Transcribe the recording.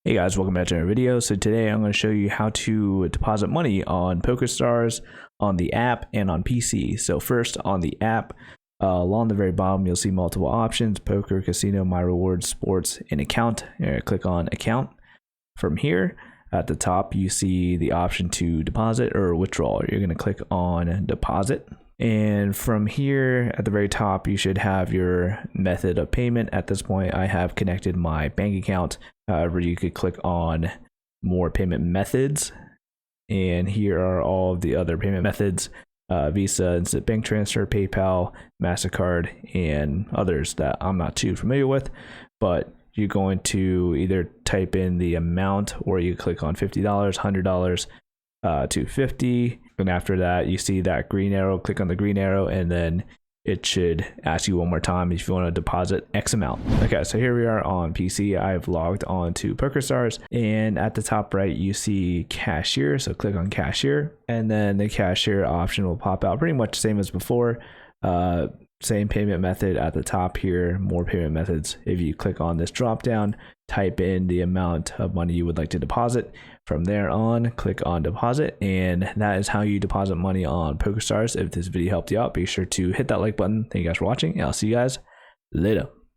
Hey guys, welcome back to another video. So today I'm going to show you how to deposit money on Pokerstars on the app and on PC. So first on the app, along the very bottom you'll see multiple options: poker, casino, my rewards, sports, and account. You're going to click on account. From here at the top you see the option to deposit or withdraw. You're going to click on deposit. And from here at the very top, you should have your method of payment. At this point, I have connected my bank account. However, you could click on more payment methods. And here are all of the other payment methods: Visa, instant bank transfer, PayPal, MasterCard, and others that I'm not too familiar with. But you're going to either type in the amount, or you click on $50, $100, $250, and after that you see that green arrow. Click on the green arrow and then it should ask you one more time if you want to deposit X amount. Okay, so here we are on PC. I've logged on to Pokerstars, and at the top right you see cashier, so click on cashier, and then the cashier option will pop out, pretty much the same as before. Same payment method at the top here, more payment methods. If you click on this drop down, type in the amount of money you would like to deposit. From there on, click on deposit, and that is how you deposit money on Pokerstars. If this video helped you out, be sure to hit that like button. Thank you guys for watching, and I'll see you guys later.